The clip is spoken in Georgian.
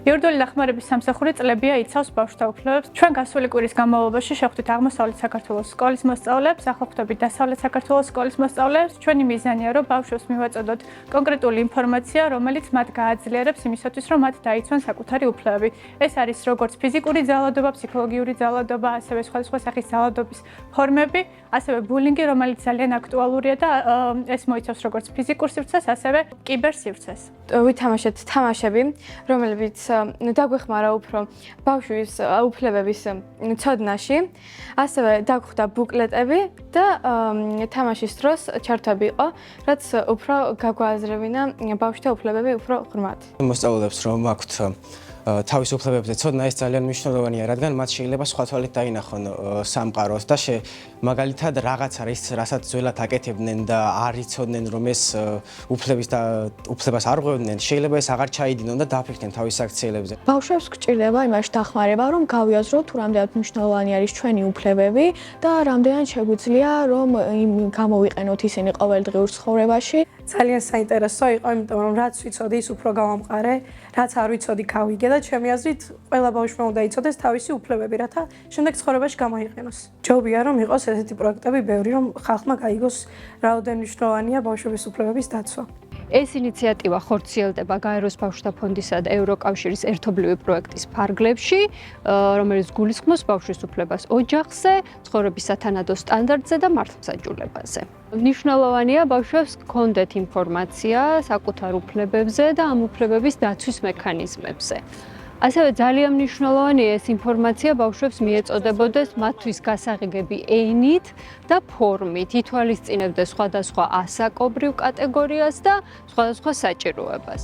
იურიდიული დახმარების სამსახური წლებია იცავს ბავშვთა უფლებებს. ჩვენ გასული კვირის განმავლობაში შევხვდით აღმოსავლეთ საქართველოს სკოლის მოსწავლეებს, ახლა ხვდებით დასავლეთ საქართველოს სკოლის მოსწავლეებს. ჩვენი მიზანია, რომ ბავშვებს მივაწოდოთ კონკრეტული ინფორმაცია, რომელიც მათ გააძლიერებს იმისათვის, რომ მათ დაიცვან საკუთარი უფლებები. ეს არის როგორც ფიზიკური ძალადობა, ფსიქოლოგიური ძალადობა, ასევე სხვადასხვა სახის ძალადობის ფორმები, ასევე ბულინგი, რომელიც ძალიან აქტუალურია და ეს მოიცავს როგორც ფიზიკურ სივრცეს, ასევე კიბერსივრცეს. ვითამაშეთ თამაშები, რომლებიც დაგვეხმარა უფრო ბავშვის უფლებების ცოდნაში, ასევე დაგვხვდა ბუკლეტები და თამაშის დროს ჩართვები იყო, რაც უფრო გაგვააზრებინა ბავშვთა უფლებები უფრო ღრმად. მოსწავლეებს რომ აქვთ თავის უფლებებზე ცოდნა ეს ძალიან მნიშვნელოვანია, რადგან მათ შეიძლება სხვა თვალით დაინახონ სამყაროს და მაგალითად რაღაც არის, რასაც ძველად აკეთებდნენ და არ იცოდნენ, რომ ეს უფლებას არ ღვევდნენ, შეიძლება ეს აღარ ჩაიდინონ და დააფიქრდნენ თავის აქციელებზე. ბავშვებს გვჭირდება იმაში დახმარება, რომ გავიაზროთ თუ რამდენად მნიშვნელოვანი არის ჩვენი უფლებები და რამდენად შეგვიძლია რომ გამოვიყენოთ ისინი ყოველდღიურ ცხოვრებაში. ძალიან საინტერესო იყო, იმიტომ რომ რაც ვიცოდი, ის უფრო გავამყარე, რაც არ ვიცოდი, გავიგე და ჩემი აზრით, ყველა ბავშვმა უნდა იცოდეს თავისი უფლებები, რათა შემდეგ ცხოვრებაში გამოიყენოს. ჯობია რომ იყოს ესეთი პროექტები ბევრი, რომ ხალხმა გაიგოს რაოდენ მნიშვნელოვანია ბავშვების უფლებების დაცვა. ეს ინიციატივა ხორციელდება გაეროს ბავშვთა ფონდისა და ევროკავშირის ერთობლივი პროექტის ფარგლებში, რომელიც გულისხმობს ბავშვის უფლებას ოჯახზე, ცხოვრების სათანადო სტანდარტზე და მართლმსაჯულებაზე. მნიშვნელოვანია ბავშვებს გქონდეთ ინფორმაცია საკუთარ უფლებებზე და ამ უფლებების დაცვის მექანიზმებზე. ასევე ძალიან მნიშვნელოვანია ეს ინფორმაცია ბავშვებს მიეწოდებოდეს მათთვის გასაღებები ენით და ფორმით, ითვალისწინებდეს სხვადასხვა ასაკობრივ კატეგორიას და სხვადასხვა საჭიროებას.